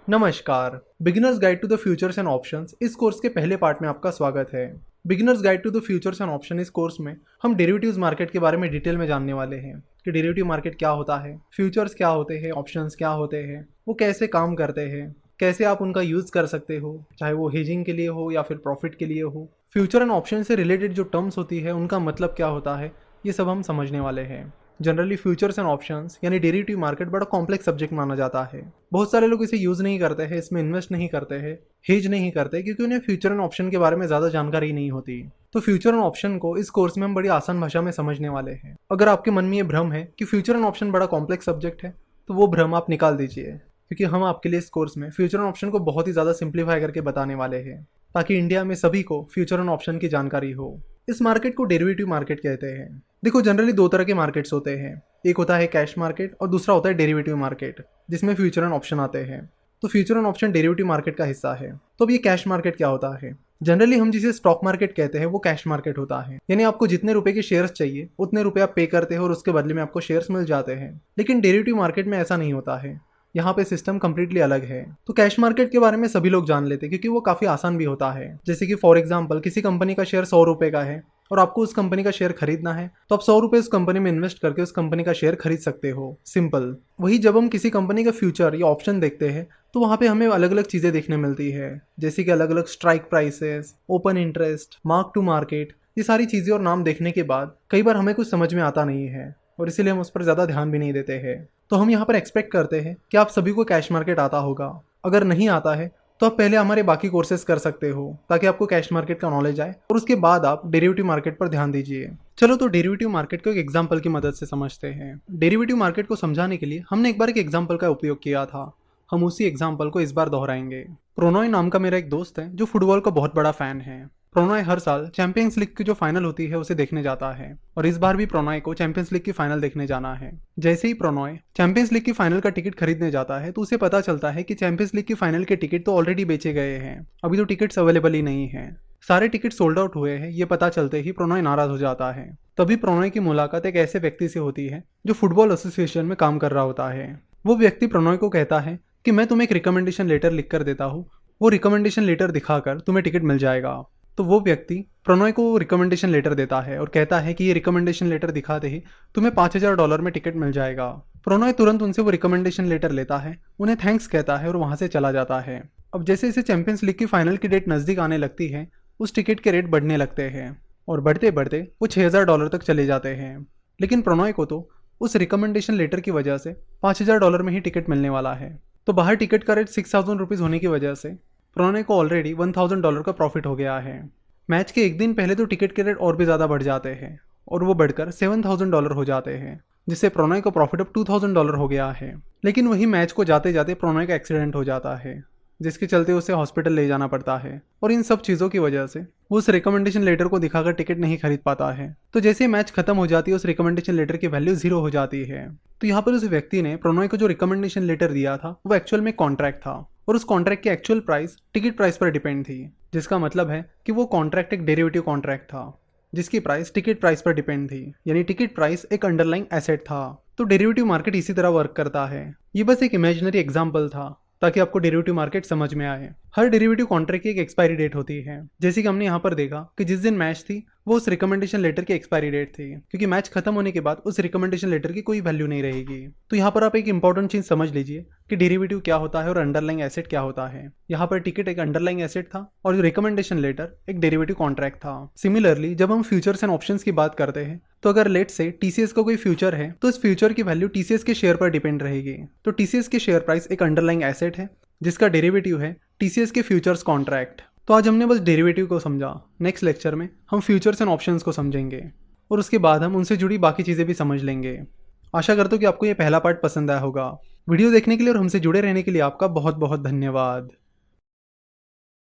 नमस्कार। Beginners guide to the futures and options इस course के पहले पार्ट में आपका स्वागत है। Beginners guide to the futures and option इस कोर्स में हम डेरिवेटिव्स मार्केट के बारे में डिटेल में जानने वाले हैं कि डेरिवेटिव मार्केट क्या होता है, फ्यूचर्स क्या होते हैं, ऑप्शंस क्या होते हैं, वो कैसे काम करते हैं, कैसे आप उनका यूज कर सकते हो, चाहे वो हेजिंग के लिए हो या फिर प्रॉफिट के लिए हो। फ्यूचर एंड ऑप्शन से रिलेटेड जो टर्म्स होती है उनका मतलब क्या होता है, ये सब हम समझने वाले हैं। जनरली फ्यूचर्स एंड ऑप्शंस यानी डेरिवेटिव मार्केट बड़ा कॉम्प्लेक्स सब्जेक्ट माना जाता है। बहुत सारे लोग इसे यूज नहीं करते हैं, इसमें इन्वेस्ट नहीं करते हैं, हेज नहीं करते, क्योंकि उन्हें फ्यूचर एंड ऑप्शन के बारे में ज्यादा जानकारी नहीं होती। तो फ्यूचर एंड ऑप्शन को इस कोर्स में हम बड़ी आसान भाषा में समझने वाले हैं। अगर आपके मन में ये भ्रम है कि फ्यूचर एंड ऑप्शन बड़ा कॉम्प्लेक्स सब्जेक्ट है, तो वो भ्रम आप निकाल दीजिए, क्योंकि हम आपके लिए इस कोर्स में फ्यूचर एंड ऑप्शन को बहुत ही ज्यादा सिंप्लीफाई करके बताने वाले हैं, ताकि इंडिया में सभी को फ्यूचर एंड ऑप्शन की जानकारी हो। इस मार्केट को डेरिवेटिव मार्केट कहते हैं। देखो, जनरली दो तरह के मार्केट्स होते हैं। एक होता है कैश मार्केट और दूसरा होता है डेरिवेटिव मार्केट, जिसमें फ्यूचर एंड ऑप्शन आते हैं। तो future and option derivative market का हिस्सा है। तो अब ये कैश मार्केट क्या होता है? जनरली हम जिसे स्टॉक मार्केट कहते हैं वो कैश मार्केट होता है, यानी आपको जितने रुपए के शेयर्स चाहिए उतने रुपए आप पे करते हो और उसके बदले में आपको शेयर्स मिल जाते हैं। लेकिन डेरिवेटिव मार्केट में ऐसा नहीं होता है। यहाँ पे सिस्टम कम्प्लीटली अलग है। तो कैश मार्केट के बारे में सभी लोग जान लेते हैं, क्योंकि वो काफी आसान भी होता है। जैसे कि फॉर एग्जाम्पल, किसी कंपनी का शेयर 100 रुपए का है और आपको उस कंपनी का शेयर खरीदना है, तो आप 100 रुपए उस कंपनी में इन्वेस्ट करके उस कंपनी का शेयर खरीद सकते हो। सिंपल। वही जब हम किसी कंपनी का फ्यूचर या ऑप्शन देखते हैं, तो वहाँ पे हमें अलग अलग चीजें देखने मिलती है, जैसे कि अलग अलग strike prices, open interest, mark to market. ये सारी चीजें और नाम देखने के बाद कई बार हमें कुछ समझ में आता नहीं है और इसीलिए हम उस पर ज्यादा ध्यान भी नहीं देते हैं। तो हम यहाँ पर एक्सपेक्ट करते हैं कि आप सभी को कैश मार्केट आता होगा। अगर नहीं आता है तो आप पहले हमारे बाकी कोर्सेज कर सकते हो, ताकि आपको कैश मार्केट का नॉलेज आए और उसके बाद आप डेरिवेटिव मार्केट पर ध्यान दीजिए। चलो, तो डेरिवेटिव मार्केट को एक एग्जांपल की मदद से समझते हैं। डेरिवेटिव मार्केट को समझाने के लिए हमने एक बार एक एग्जांपल का उपयोग किया था। हम उसी एग्जांपल को इस बार दोहराएंगे। प्रोनॉय नाम का मेरा एक दोस्त है जो फुटबॉल का बहुत बड़ा फैन है। प्रोनॉय हर साल चैंपियंस लीग की जो फाइनल होती है उसे देखने जाता है, और इस बार भी प्रोनॉय को चैंपियंस लीग की फाइनल देखने जाना है। जैसे ही प्रोनॉय चैंपियंस लीग की फाइनल का टिकट खरीदने जाता है, तो उसे पता चलता है कि चैंपियंस लीग की फाइनल के टिकट तो ऑलरेडी बेचे गए हैं, अभी तो टिकट्स अवेलेबल ही नहीं है। सारे टिकट सोल्ड आउट हुए हैं। ये पता चलते ही प्रोनॉय नाराज हो जाता है। तभी प्रोनॉय की मुलाकात एक ऐसे व्यक्ति से होती है जो फुटबॉल एसोसिएशन में काम कर रहा होता है। वो व्यक्ति प्रोनॉय को कहता है कि मैं तुम्हें एक रिकमेंडेशन लेटर लिख कर देता हूँ, वो रिकमेंडेशन लेटर दिखाकर तुम्हें टिकट मिल जाएगा। तो वो व्यक्ति प्रोनॉय को रिकमेंडेशन लेटर देता है और कहता है कि ये रिकमेंडेशन लेटर दिखाते ही तुम्हें $5000 में टिकट मिल जाएगा। प्रोनॉय तुरंत उनसे वो रिकमेंडेशन लेटर लेता है, उन्हें थैंक्स कहता है और वहां से चला जाता है। अब जैसे जैसे चैंपियंस लीग की फाइनल की डेट नजदीक आने लगती है, उस टिकट के रेट बढ़ने लगते हैं और बढ़ते बढ़ते वो $6000 तक चले जाते हैं। लेकिन प्रोनॉय को तो उस रिकमेंडेशन लेटर की वजह से $5000 में ही टिकट मिलने वाला है। तो बाहर टिकट का रेट 6000 रुपीज होने की वजह से प्रोनॉय को ऑलरेडी $1000 का प्रॉफिट हो गया है। मैच के एक दिन पहले तो टिकट के रेट और भी ज़्यादा बढ़ जाते हैं और वो बढ़कर $7000 हो जाते हैं, जिससे प्रोनॉय का प्रॉफिट अब $2000 हो गया है। लेकिन वही मैच को जाते जाते प्रोनॉय का एक्सीडेंट हो जाता है, जिसके चलते उसे हॉस्पिटल ले जाना पड़ता है, और इन सब चीज़ों की वजह से वो उस रिकमेंडेशन लेटर को दिखाकर टिकट नहीं खरीद पाता है। तो जैसे मैच खत्म हो जाती है, उस रिकमेंडेशन लेटर की वैल्यू 0 हो जाती है। तो यहाँ पर उस व्यक्ति ने प्रोनॉय को जो रिकमेंडेशन लेटर दिया था वो एक्चुअल में कॉन्ट्रैक्ट था, और उस कॉन्ट्रैक्ट की एक्चुअल प्राइस टिकट प्राइस पर डिपेंड थी, जिसका मतलब है कि वो कॉन्ट्रैक्ट एक डेरिवेटिव कॉन्ट्रैक्ट था जिसकी प्राइस टिकट प्राइस पर डिपेंड थी, यानी टिकट प्राइस एक अंडरलाइंग एसेट था। तो डेरिवेटिव मार्केट इसी तरह वर्क करता है। ये बस एक इमेजिनरी एग्जांपल था ताकि आपको डेरिवेटिव मार्केट समझ में आए। हर डेरिवेटिव कॉन्ट्रैक्ट की एक एक्सपायरी डेट होती है। जैसे कि हमने यहाँ पर देखा कि जिस दिन मैच थी वो उस रिकमेंडेशन लेटर की एक्सपायरी डेट थी, क्योंकि मैच खत्म होने के बाद उस रिकमेंडेशन लेटर की कोई वैल्यू नहीं रहेगी। तो यहाँ पर आप एक इंपॉर्टेंट चीज समझ लीजिए कि डेरिवेटिव क्या होता है और अंडरलाइंग एसेट क्या होता है। यहाँ पर टिकट एक अंडरलाइंग एसेट था और रिकमेंडेशन लेटर एक डेरिवेटिव कॉन्ट्रैक्ट था। सिमिलरली जब हम फ्यूचर्स एंड ऑप्शंस की बात करते हैं, तो अगर लेट से टीसीएस का कोई फ्यूचर है, तो इस फ्यूचर की वैल्यू टीसीएस के शेयर पर डिपेंड रहेगी। तो टीसीएस के शेयर प्राइस एक अंडरलाइंग एसेट है जिसका डेरिवेटिव है टीसीएस के फ्यूचर्स कॉन्ट्रैक्ट। तो आज हमने बस डेरिवेटिव को समझा। नेक्स्ट लेक्चर में हम फ्यूचर्स एंड ऑप्शंस को समझेंगे और उसके बाद हम उनसे जुड़ी बाकी चीज़ें भी समझ लेंगे। आशा करता हूँ कि आपको ये पहला पार्ट पसंद आया होगा। वीडियो देखने के लिए और हमसे जुड़े रहने के लिए आपका बहुत बहुत धन्यवाद।